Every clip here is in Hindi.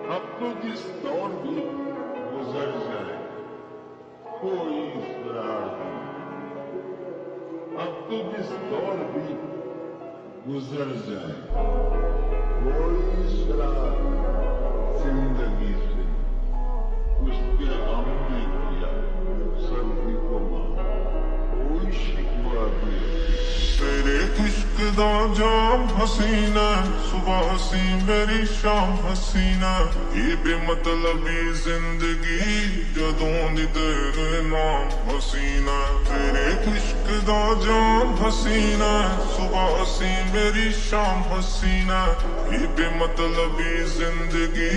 अब तो जिस दौर भी गुजर जाए कोई फरार नहीं। अब तो जिस दौर भी गुजर जाए कोई शरार जिंदगी से उसके गम ने किया सर्दी को मार कोई शिकवा भी। तेरे इश्क दा जाम हसीना सुबह हसी मेरी शाम हसीना ये बेमतलबी जिंदगी जदों दी तेरे नाम हसीना। तेरे इश्क दा जाम हसीना सुबह हसी मेरी शाम हसीना ये बेमतलबी जिंदगी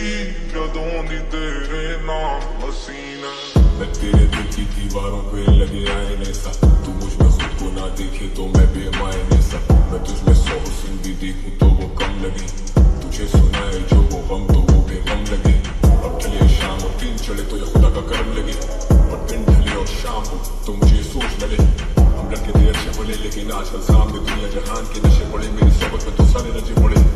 जदों दी तेरे नाम हसीना। मैं तेरे दिल की दीवारों पे लगे आईने सा तू मुझ में खुद को ना देखे तो मैं बेमायने सा। मैं तुझ में 100 हुस्न भी देखूं तो वो कम लगे तुझे सुनाए जो वो गम तो वो बेगम लगे। अब ढले शाम और दिन चढ़े तो ये खुदा का करम लगे और दिन ढले और शाम हो तो मुझे ये सोच लगे हम लड़के थे अच्छे पड़े लेकिन आजकल सामने दुनिया जहान के नशे पड़े मेरी सोबत में तो सारे रजे पड़े।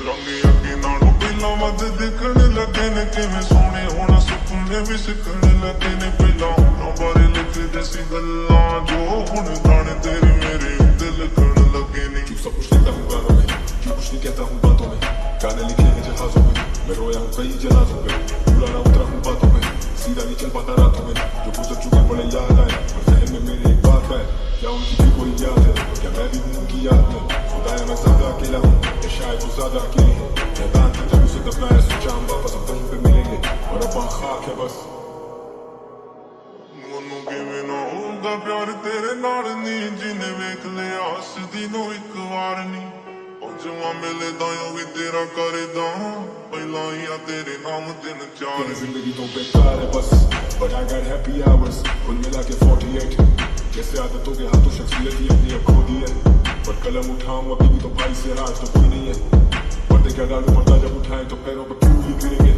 रंगे अगे नालों पहला वध दिखने लगे ने किवें सोहने होना सुपने भी सिखने लगे ने पहला होना बारे लिखे जैसी गल्लां जो हुण गाने तेरे मेरे दिल कण लगे ने। क्यों सब कुछ लिखता हूँ गानों में क्यों कुछ नहीं कहता हूँ बातों में गाने लिखे हैं जहाजों में मैं रोया हूँ कई जनाजों पे पूरा ना उतरा हूँ बातों में सीधा नहीं चल पाता रातों में जो गुजर चुके बड़े याद आए और जहन में मेरे एक बात है क्या उनकी भी कोई याद है क्या मैं भी हूँ उनकी याद में खुदाया मैं ज्यादा अकेला हूँ या शायद वो ज्यादा अकेली है मैदान में जब उसे दफनाया सोचा हम वापस अब कहीं पे मिलेंगे और अब खाक है बस। ਮੈਨੂੰ ਕਿਵੇਂ ਨਾ ਹੋਊਗਾ ਪਿਆਰ ਤੇਰੇ ਨਾਲ ਨੀ ਜਿਨੇ ਵੇਖ ਲਿਆ ਹੱਸਦੀ ਨੂੰ ਇੱਕ ਵਾਰ ਨੀ ਉਹ ਜਵਾਂ ਮਿਲੇ ਦਾ ਉਹ ਵੀ ਤੇਰਾ ਕਰਦਾ ਪਹਿਲਾਂ ਹੀ ਆ ਤੇਰੇ ਨਾਮ ਦਿਨ ਚਾਰ। तेरी जिंदगी तो बेकार है बस but I got happy hours कुल मिला के 48 जैसे आदतों के हाथों शख्सियत ही अपनी अब खो दी है पर कलम उठाऊं अभी भी तो भाई से राज तो कोई नहीं है पर्दे क्या डालूं पर्दा जब उठाएं तो पैरों पे फूल ही गिरेंगे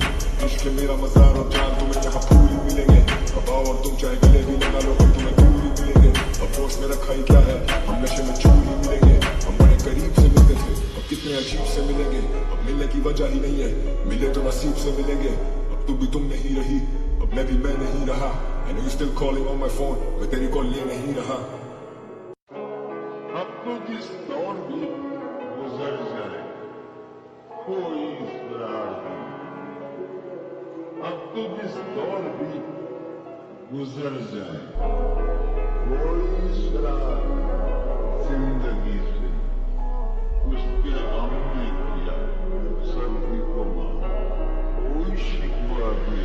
इश्क मेरा मजार और जान तुम्हें यहाँ फूल ही मिलेंगे अब आओ और तुम चाहे गले भी लगा लो पर तुम्हें दूर ही मिलेंगे। अब होश में रखा ही क्या है हम नशे में चूर ही मिलेंगे हम बड़े करीब से मिलते थे अब कितने अजीब से मिलेंगे अब मिलने की वजह ही नहीं है मिले तो नसीब से मिलेंगे अब तू भी तुम नहीं रही अब मैं भी मैं नहीं रहा I know you still calling on my phone मैं तेरी कॉल ले नहीं रहा। अब तो जिस दौर भी गुजर जाए कोई फरार नहीं। अब तो जिस दौर भी गुजर जाए कोई शरार जिंदगी से उसके गम ने किया सर्दी को मार कोई शिकवा भी।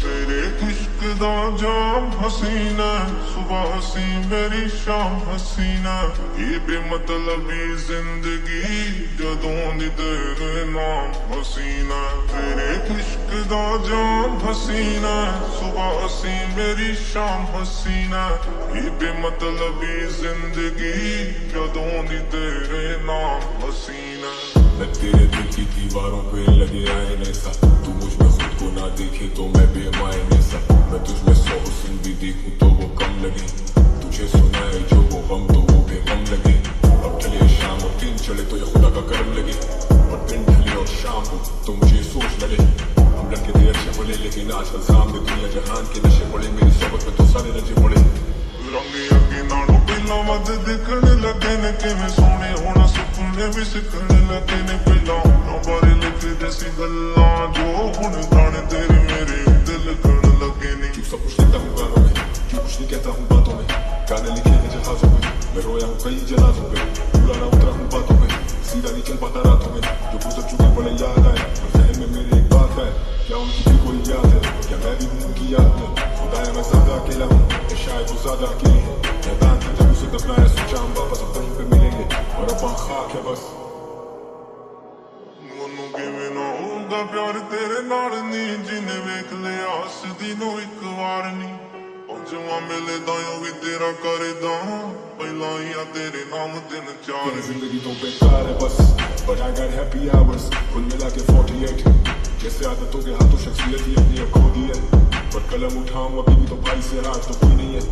तेरे इश्क दा जाम हसीना सुबह हसी मेरी शाम हसीना ये बेमतलबी जिंदगी जदों दी तेरे नाम हसीना। तेरे इश्क दा जाम हसीना सुबह हसी मेरी शाम हसीना ये बेमतलबी जिंदगी जदों दी तेरे नाम हसीना। मैं तेरे दिल की दीवारों पे लगे आईने सा तू मुझ में खुद को ना देखे तो मैं बेमायने सा। मैं तुझ में 100 हुस्न भी देखूं तो वो कम लगे तुझे सुनाए जो वो गम तो वो बेगम लगे। अब ढले शाम और दिन चढ़े तो ये खुदा का करम लगे और दिन ढले और शाम हो तो मुझे ये सोच लगे हम लड़के थे अच्छे पड़े लेकिन आजकल सामने दुनिया जहान के नशे पड़े मेरी सोबत में तो सारे रजे पड़े। रंगे अगे नालों पहला वध दिखने लगे ने किवें सोहने होना सुपने भी सिखने लगे ने पहला होना बारे लिखे जैसी गल्लां जो हुण गाने तेरे मेरे दिल कण लगे ने। क्यों सब कुछ लिखता हूँ गानों में क्यों कुछ नहीं कहता हूँ बातों में गाने लिखे हैं जहाजों में मैं रोया हूँ कई जनाजों पे पूरा ना उतरा हूँ बातों में सीधा नहीं चल पाता रातों में जो गुजर चुके बड़े याद आए और जहन में मेरे एक बात है क्या उनकी भी कोई याद है क्या मैं भी हूँ उनकी याद में खुदाया मैं ज्यादा अकेला हूँ या शायद वो ज्यादा अकेली है मैदान में जब उसे दफनाया सोचा हम वापस अब कहीं पे मिलेंगे और अब खाक है बस। ਮੈਨੂੰ ਕਿਵੇਂ ਨਾ ਹੋਊਗਾ ਪਿਆਰ ਤੇਰੇ ਨਾਲ ਨੀ ਜਿਨੇ ਵੇਖ ਲਿਆ ਹੱਸਦੀ ਨੂੰ ਇੱਕ ਵਾਰ ਨੀ ਉਹ ਜਵਾਂ ਮਿਲੇ ਦਾ ਉਹ ਵੀ ਤੇਰਾ ਕਰਦਾ ਪਹਿਲਾਂ ਹੀ ਆ ਤੇਰੇ ਨਾਮ ਦਿਨ ਚਾਰ। तेरी जिंदगी तो बेकार है बस but I got happy hours कुल मिला के 48 जैसे आदतों के हाथों शख्सियत ही अपनी अब खो दी है पर कलम उठाऊं अभी भी तो भाई से राज तो कोई नहीं है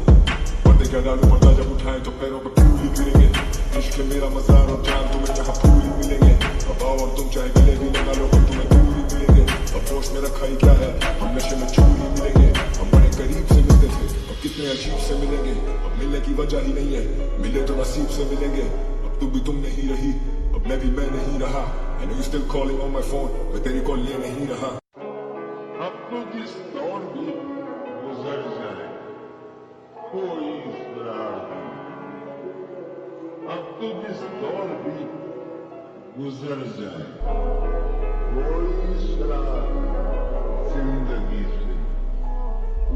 पर्दे क्या डालूं पर्दा जब उठाएं तो पैरों पे फूल ही गिरेंगे इश्क मेरा मजार और जान तुम्हें यहाँ फूल ही मिलेंगे अब आओ और तुम चाहे गले भी लगा लो पर तुम्हें दूर ही मिलेंगे। अब अब होश में रखा ही क्या है, हम नशे में चूर ही मिलेंगे। हम बड़े करीब से मिलते थे, अब कितने अजीब से मिलेंगे। अब मिलने की वजह ही नहीं है, मिले तो नसीब से मिलेंगे। अब तू भी तुम नहीं रही, अब मैं भी मैं नहीं रहा। I know you still calling on my phone, मैं तेरी कॉल ले नहीं रहा। अब तो जिस दौर भी गुजर जाए कोई इसरार नहीं। अब तो जिस दौर भी गुजर जाए कोई इसरार जिंदगी से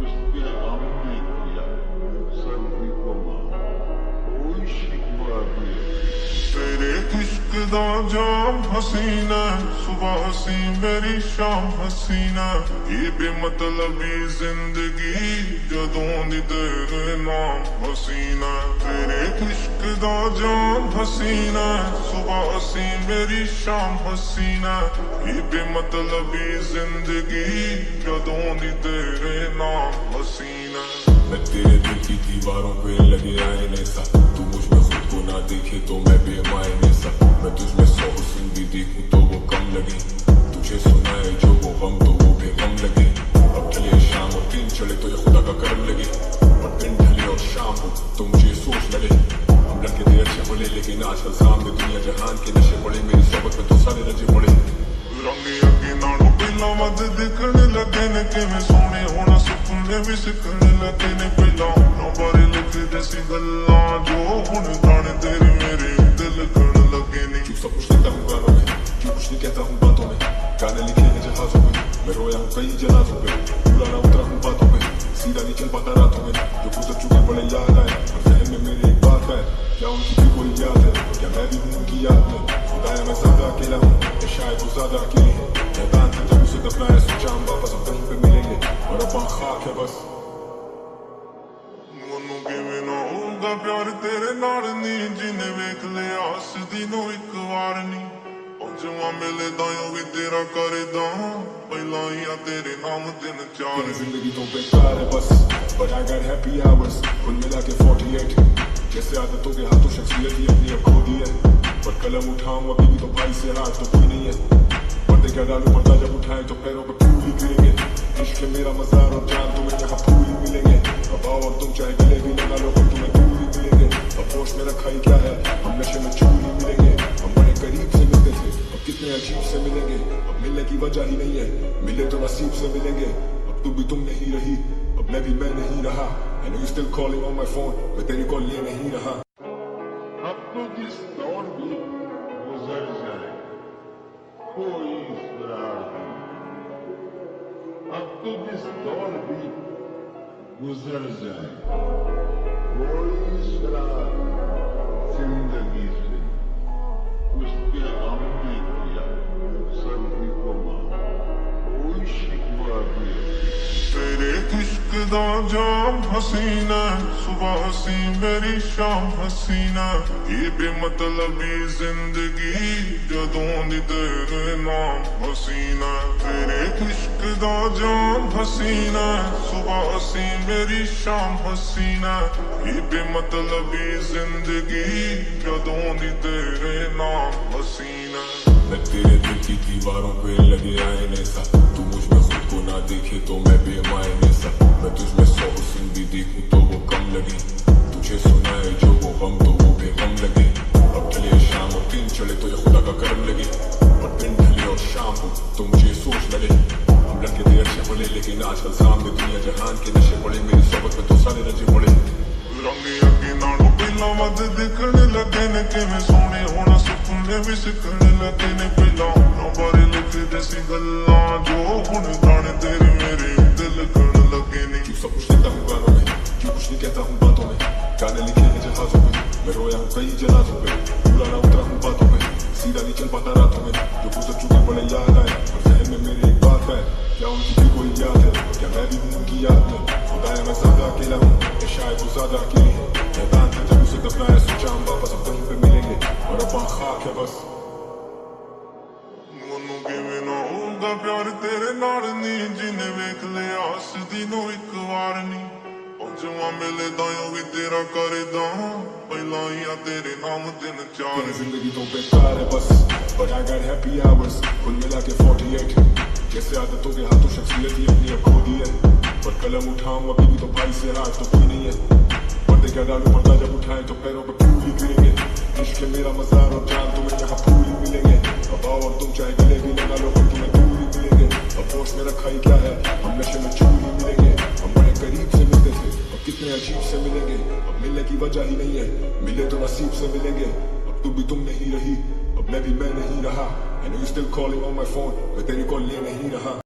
उसके गम ने किया सभी को मार, कोई शिकवा भी तेरे इश्क दा जाम हसीना, सुबह हसी मेरी शाम हसीना। ये बेमतलबी जिंदगी जदों दी तेरे नाम हसीना। तेरे इश्क दा जाम हसीना, सुबह हसी मेरी शाम हसीना। ये बेमतलबी जिंदगी जदों दी तेरे नाम हसीना। मैं तेरे दिल की दीवारों पे लगे आईने सा, तू मुझ में खुद को ना देखे तो मैं बेमायने सा। मैं तुझ में 100 हुस्न भी देखूं तो वो कम लगे, तुझे सुनाए जो वो गम तो वो बेगम लगे। अब ढले शाम और दिन चढ़े तो ये खुदा का करम लगे, और दिन ढले और शाम हो तो मुझे ये सोच लगे। हम लड़के थे अच्छे बोले लेकिन आजकल सामने दुनिया जहान के नशे पड़े, मेरी सोबत में तो सारे रजे पड़े। रंग अगे नालों पहला वध दिखने लगे ने, किवें सोहने होना सुपने भी सिखने लगे ने। पहला होना बारे लिखदे सी गल्लां जो हुण गाने तेरे मेरे दिल लिखण लगे ने। क्यों सब कुछ लिखता हूँ गानों में, क्यों कुछ नहीं कहता हूँ बातों में। गाने लिखे हैं जहाजों में, मैं रोया हूँ कई जनाजों पे। पूरा ना उतरा हूँ बातों में, सीधा नहीं चल पाता रातों में। जो गुजर चुके बड़े याद आए, और जहन में मेरे एक बात है, क्या उनकी भी कोई याद है, क्या मैं भी हूँ उनकी याद में। खुदाया मैं ज्यादा अकेला हूँ, या शायद वो ज्यादा अकेले हैं। मैदान से जब उसे दफनाया सोचा हम वापस अब कहीं पे मिलेंगे, और अब वहाँ खाक है बस। ਮੈਨੂੰ ਕਿਵੇਂ ਨਾ ਹੋਊਗਾ ਪਿਆਰ ਤੇਰੇ ਨਾਲ ਨੀ, ਜਿਨੇ ਵੇਖ ਲਿਆ ਹੱਸਦੀ ਨੂੰ ਇੱਕ ਵਾਰ ਨੀ। ਪੰਜਵਾਂ ਮਿਲੇ ਦਾਇਓ ਵੀ ਤੇਰਾ ਕਰਦਾ, ਪਹਿਲਾਂ ਹੀ ਆ ਤੇਰੇ ਨਾਮ ਦਿਨ ਚਾਰ। मेरी जिंदगी तो बेकार है बस, but I got happy hours, कुल मिला के 48। जैसे आदतों के हाथों शख्सियत ही अपनी अब खो दी है, पर कलम उठाऊं अभी भी तो भाई से हाथ तो कोई नहीं है। पर्दे क्या डालूं पर्दा जब उठाए तो पैरों पे फूल ही गिरेंगे। इश्क है मेरा मज़ार और जान तुम्हें यहाँ फूल ही मिलेंगे। अब आओ और तुम चाहे गले भी लगा लो पर तुम्हें दूर ही मिलेंगे। अब होश में रखा ही क्या है, हम नशे में चूर ही मिलेंगे। हम बड़े करीब से मिलते थे, अब कितने अजीब से मिलेंगे। अब मिलने की वजह ही नहीं है, मिले तो नसीब से मिलेंगे। अब तू भी तुम नहीं रही, अब मैं भी मैं नहीं रहा। I know you still calling on my phone, मैं तेरी कॉल ले नहीं रहा। अब तो जिस दौर भी गुजर जाए कोई इसरार नहीं। अब तो जिस दौर भी गुजर जाए कोई इसरार जिंदगी से उसके गम ने किया सभी को मार, कोई शिकवा भी तेरे इश्क दा जाम हसीना, सुबह हसी मेरी शाम हसीना। ये बेमतलबी जिंदगी जदों दी तेरे नाम हसीना। तेरे इश्क दा जाम हसीना, सुबह हसी मेरी शाम हसीना। ये बेमतलबी जिंदगी जदों दी तेरे नाम हसीना। मैं तेरे दिल की दीवारों पे लगे आईने सा, तू मुझ में खुद को ना देखे तो मैं बेमायने सा। मैं तुझ में 100 हुस्न भी देखूं तो वो कम लगे, तुझे सुनाए जो वो गम तो वो बेगम लगे। अब ढले शाम और दिन चढ़े तो ये खुदा का करम लगे, और दिन ढले और शाम हो तो मुझे ये सोच लगे। हम लड़के थे अच्छे बोले लेकिन आजकल सामने दुनिया जहान के नशे पड़े, मेरी सोबत में तो सारे रजे पड़े। रंग अगे नालों पहला वध दिखने लगे ने, किवें सोहने होना सुपने भी सिखने लगे ने। पहला होना बारे लिखदे सी गल्लां जो हुण गाने तेरे मेरे दिल लिखण लगे ने। क्यों सब कुछ लिखता हूँ गानों में, क्यों कुछ नहीं कहता हूँ बातों में। गाने लिखे हैं जहाजों में, मैं रोया हूँ कई जनाजों पे। पूरा ना उतरा हूँ बातों में, सीधा नहीं चल पाता रातों में। जो गुजर चुके बड़े याद आए, और जहन में मेरे एक बात है, क्या उनकी भी कोई याद है, क्या मैं भी हूँ उनकी याद में। खुदाया मैं ज्यादा अकेला हूँ, या शायद वो ज्यादा अकेले हैं। मैदान से जब उसे दफनाया सोचा हम वापस अब कहीं पे मिलेंगे, और अब वहाँ खाक है बस। ਮੈਨੂੰ ਕਿਵੇਂ ਨਾ ਹੋਊਗਾ ਪਿਆਰ ਤੇਰੇ ਨਾਲ ਨੀ, ਜਿਨੇ ਵੇਖ ਲਿਆ ਹੱਸਦੀ ਨੂੰ ਇੱਕ ਵਾਰ ਨੀ। ਪੰਜਵਾਂ ਮਿਲੇ ਦਾਇਓ ਵੀ ਤੇਰਾ ਕਰਦਾ, ਪਹਿਲਾਂ ਹੀ ਆ ਤੇਰੇ ਨਾਮ ਦਿਨ ਚਾਰ। मेरी जिंदगी तो बेकार है बस, but I got happy hours, कुल मिला के 48। कैसे आदतों के हाथों शख्सियत ही अपनी अब खो दी है, पर कलम उठाऊं अभी भी तो भाई से राज तो कोई नहीं है। पर्दे क्या डालू पर्दा जब उठाए तो पैरों पे फूल ही गिरेंगे, इश्क है मेरा मजार और जान तुम्हें यहाँ फूल ही मिलेंगे। अब आओ और तुम चाहे गले भी लगा लो पर तुम्हें दूर ही मिलेंगे। अब होश में रखा ही क्या है, हम नशे में चूर ही मिलेंगे। हम बड़े करीब से मिलते थे, अब कितने अजीब से मिलेंगे। अब मिलने की वजह ही नहीं है, मिले तो नसीब से मिलेंगे। अब तू भी तुम नहीं रही, अब मैं भी मैं नहीं रहा। I know you still calling on my phone, मैं तेरी कॉल ले नहीं रहा।